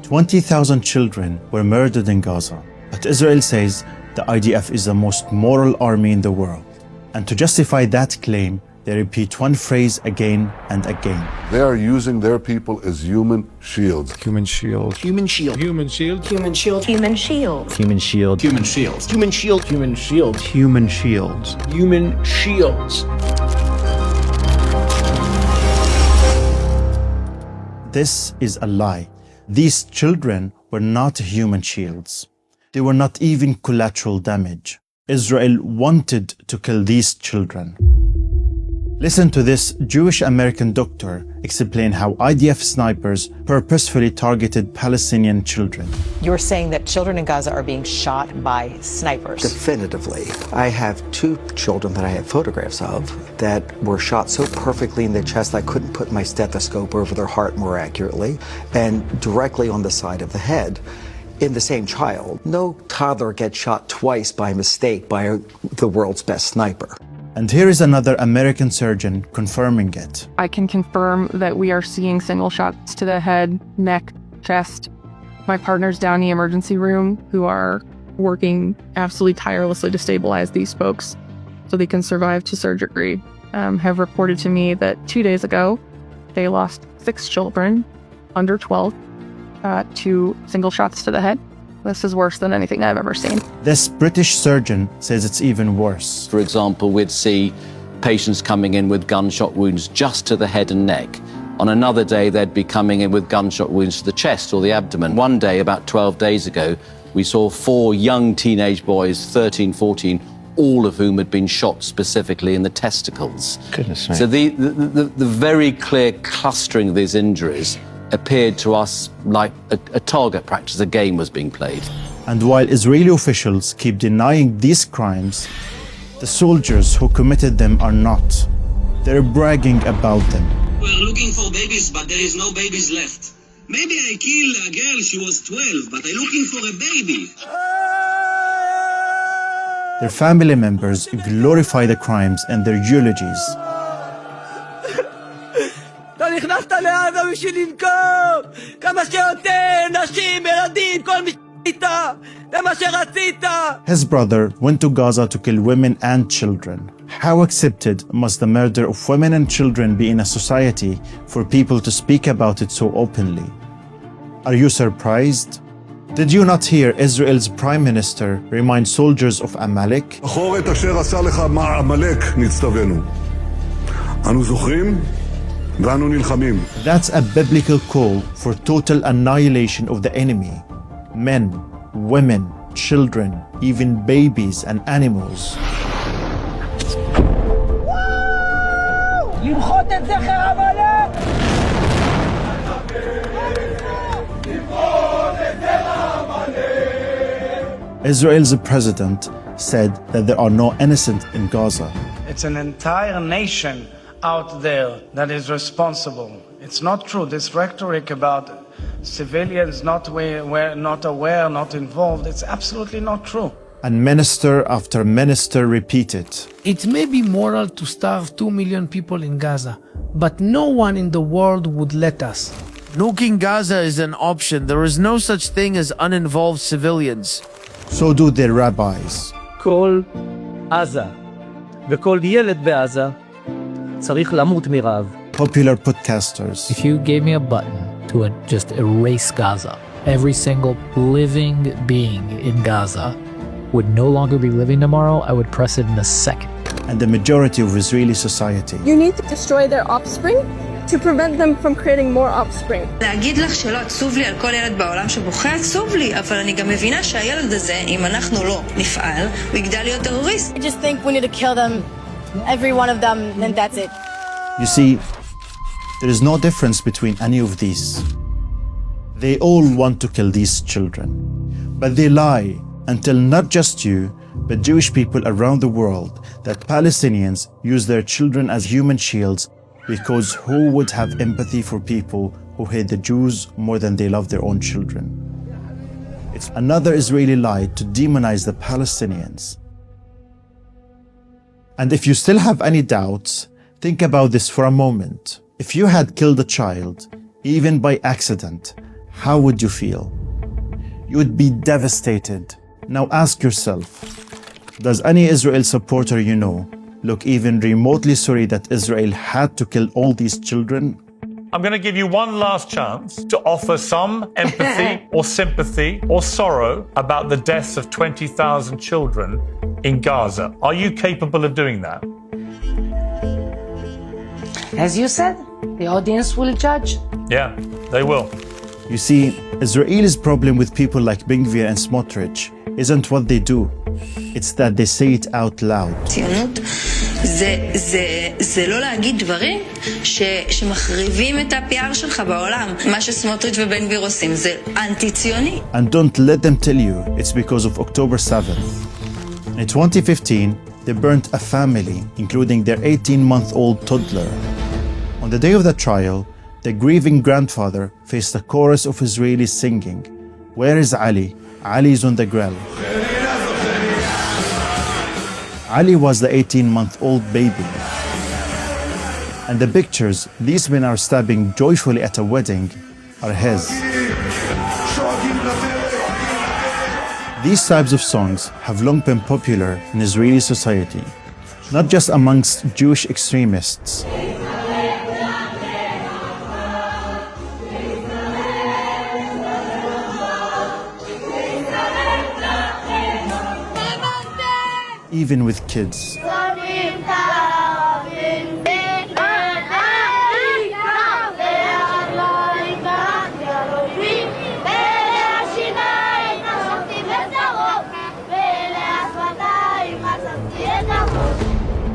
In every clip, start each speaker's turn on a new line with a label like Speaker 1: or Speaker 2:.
Speaker 1: 20,000 children were murdered in Gaza, but Israel says the IDF is the most moral army in the world. And to justify that claim, they repeat one phrase again and again.
Speaker 2: They are using their people as human shields.
Speaker 3: Human shield.
Speaker 4: Human shield.
Speaker 3: Human shield.
Speaker 4: Human shield.
Speaker 5: Human shield.
Speaker 6: Human shield.
Speaker 4: Human shields. Human shield. Human shield.
Speaker 6: Human shields.
Speaker 4: Human shields.
Speaker 1: This is a lie. These children were not human shields. They were not even collateral damage. Israel wanted to kill these children. Listen to this Jewish-American doctor explain how IDF snipers purposefully targeted Palestinian children.
Speaker 7: You're saying that children in Gaza are being shot by snipers?
Speaker 8: Definitively. I have 2 children that I have photographs of that were shot so perfectly in the chest I couldn't put my stethoscope over their heart more accurately, and directly on the side of the head. In the same child, no toddler gets shot twice by mistake by the world's best sniper.
Speaker 1: And here is another American surgeon confirming it.
Speaker 9: I can confirm that we are seeing single shots to the head, neck, chest. My partners down in the emergency room who are working absolutely tirelessly to stabilize these folks so they can survive to surgery have reported to me that 2 days ago, they lost 6 children under 12 to single shots to the head. This is worse than anything I've ever seen.
Speaker 1: This British surgeon says it's even worse.
Speaker 10: For example, we'd see patients coming in with gunshot wounds just to the head and neck. On another day, they'd be coming in with gunshot wounds to the chest or the abdomen. One day, about 12 days ago, we saw 4 young teenage boys, 13, 14, all of whom had been shot specifically in the testicles.
Speaker 6: Goodness me.
Speaker 10: So the very clear clustering of these injuries appeared to us like a target practice, a game was being played.
Speaker 1: And while Israeli officials keep denying these crimes, the soldiers who committed them are not. They're bragging about them.
Speaker 11: We're looking for babies, but there is no babies left. Maybe I killed a girl, she was 12, but I'm looking for a baby.
Speaker 1: Their family members glorify the crimes in their eulogies.
Speaker 12: נכנסת לעזה בשביל לנקום כמה שיותר נשים, ילדים, כל מי שאיתה, זה מה שרצית.
Speaker 1: His brother went to Gaza to kill women and children. How accepted must the murder of women and children be in a society for people to speak about it so openly? Are you surprised? Did you not hear Israel's Prime Minister remind soldiers of Amalek?
Speaker 2: זכור את אשר עשה לך עמלק נצטווינו. אנו זוכרים?
Speaker 1: That's a biblical call for total annihilation of the enemy. Men, women, children, even babies and animals. Israel's president said that there are no innocents in Gaza.
Speaker 13: It's an entire nation out there that is responsible. It's not true. This rhetoric about civilians not aware, not involved, it's absolutely not true.
Speaker 1: And minister after minister repeated.
Speaker 14: It may be moral to starve 2 million people in Gaza, but no one in the world would let us.
Speaker 15: Nuking Gaza is an option. There is no such thing as uninvolved civilians.
Speaker 1: So do their rabbis.
Speaker 16: כל עזה וכל ילד בעזה צריך למות מרעב.
Speaker 1: Popular podcasters.
Speaker 6: If you gave me a button to just erase Gaza, every single living being in Gaza would no longer be living tomorrow, I would press it in a second.
Speaker 1: And the majority of Israeli society.
Speaker 17: You need to destroy their offspring to prevent them from creating more offspring.
Speaker 18: להגיד לך שלא עצוב לי על כל ילד בעולם שבוכה, עצוב לי, אבל אני גם מבינה שהילד הזה, אם אנחנו לא נפעל, הוא יגדל להיות טרוריסט.
Speaker 19: I just think we need to kill them, every one of them, and that's it.
Speaker 1: You see, there is no difference between any of these. They all want to kill these children. But they lie and tell not just you, but Jewish people around the world that Palestinians use their children as human shields because who would have empathy for people who hate the Jews more than they love their own children? It's another Israeli lie to demonize the Palestinians. And if you still have any doubts, think about this for a moment. If you had killed a child, even by accident, how would you feel? You would be devastated. Now ask yourself, does any Israel supporter you know look even remotely sorry that Israel had to kill all these children?
Speaker 3: I'm going to give you one last chance to offer some empathy or sympathy or sorrow about the deaths of 20,000 children in Gaza. Are you capable of doing that?
Speaker 5: As you said, the audience will judge.
Speaker 3: Yeah, they will.
Speaker 1: You see, Israel's problem with people like Ben Gvir and Smotrich isn't what they do. It's that they say it out loud.
Speaker 18: ציונות זה לא להגיד דברים שמחריבים את ה-PR שלך בעולם. מה שסמוטריץ' ובן גביר עושים זה אנטי-ציוני.
Speaker 1: And don't let them tell you it's because of October 7th. In 2015, they burnt a family, including their 18-month-old toddler. On the day of the trial, the grieving grandfather faced a chorus of Israelis singing, "Where is Ali? Ali is on the grill." Ali was the 18-month-old baby. And the pictures these men are stabbing joyfully at a wedding are his. These types of songs have long been popular in Israeli society, not just amongst Jewish extremists. Even with kids.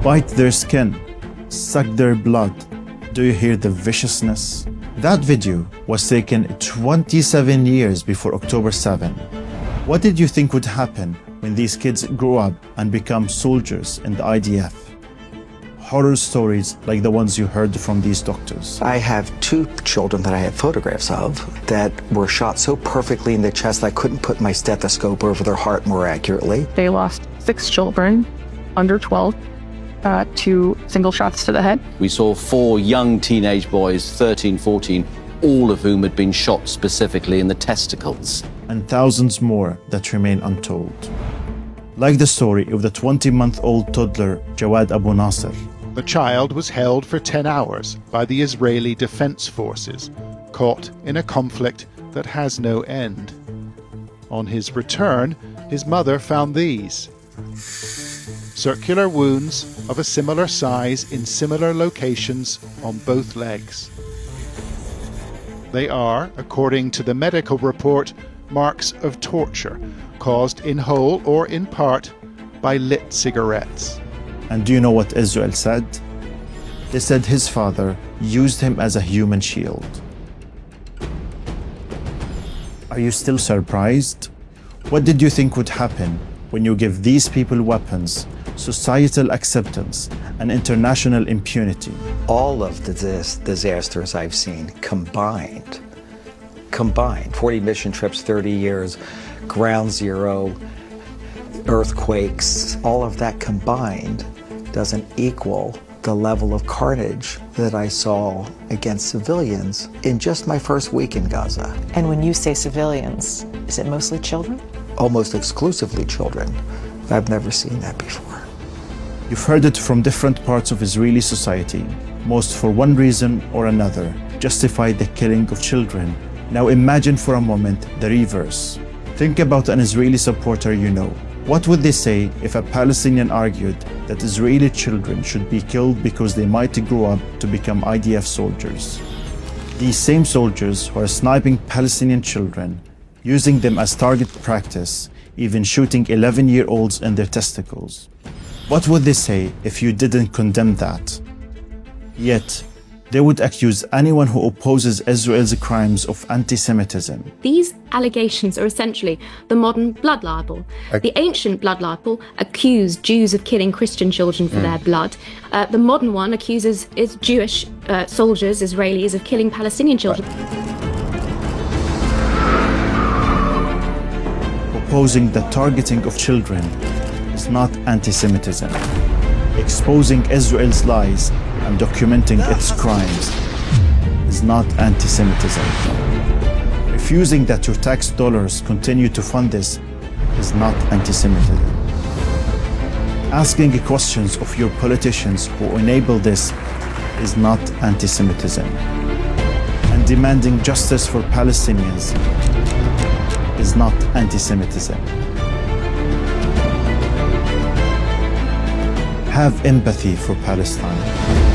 Speaker 1: Bite their skin, suck their blood. Do you hear the viciousness? That video was taken 27 years before October 7. What did you think would happen when these kids grow up and become soldiers in the IDF? Horror stories like the ones you heard from these doctors.
Speaker 8: I have 2 children that I have photographs of that were shot so perfectly in the chest I couldn't put my stethoscope over their heart more accurately.
Speaker 9: They lost 6 children under 12 to single shots to the head.
Speaker 10: We saw 4 young teenage boys, 13, 14, all of whom had been shot specifically in the testicles.
Speaker 1: And thousands more that remain untold. Like the story of the 20-month-old toddler Jawad Abu Nasser.
Speaker 20: The child was held for 10 hours by the Israeli Defense Forces, caught in a conflict that has no end. On his return, his mother found these. Circular wounds of a similar size in similar locations on both legs. They are, according to the medical report, marks of torture caused in whole or in part by lit cigarettes.
Speaker 1: And do you know what Israel said? They said his father used him as a human shield. Are you still surprised? What did you think would happen when you give these people weapons, societal acceptance, and international impunity?
Speaker 8: All of the disasters I've seen combined, 40 mission trips, 30 years, ground zero, earthquakes, all of that combined doesn't equal the level of carnage that I saw against civilians in just my first week in Gaza.
Speaker 7: And when you say civilians, is it mostly children?
Speaker 8: Almost exclusively children. I've never seen that before.
Speaker 1: You've heard it from different parts of Israeli society, most for one reason or another, justify the killing of children. Now imagine for a moment the reverse. Think about an Israeli supporter you know. What would they say if a Palestinian argued that Israeli children should be killed because they might grow up to become IDF soldiers? These same soldiers who are sniping Palestinian children, using them as target practice, even shooting 11-year-olds in their testicles. What would they say if you didn't condemn that? Yet, they would accuse anyone who opposes Israel's crimes of anti-Semitism.
Speaker 21: These allegations are essentially the modern blood libel. The ancient blood libel accused Jews of killing Christian children for their blood. The modern one accuses Jewish soldiers, Israelis, of killing Palestinian children.
Speaker 1: Opposing the targeting of children is not anti-Semitism. Exposing Israel's lies and documenting its crimes is not anti-Semitism. refusing that your tax dollars continue to fund this is not anti-Semitism. Asking questions of your politicians who enable this is not anti-Semitism. And demanding justice for Palestinians is not anti-Semitism. Have empathy for Palestine.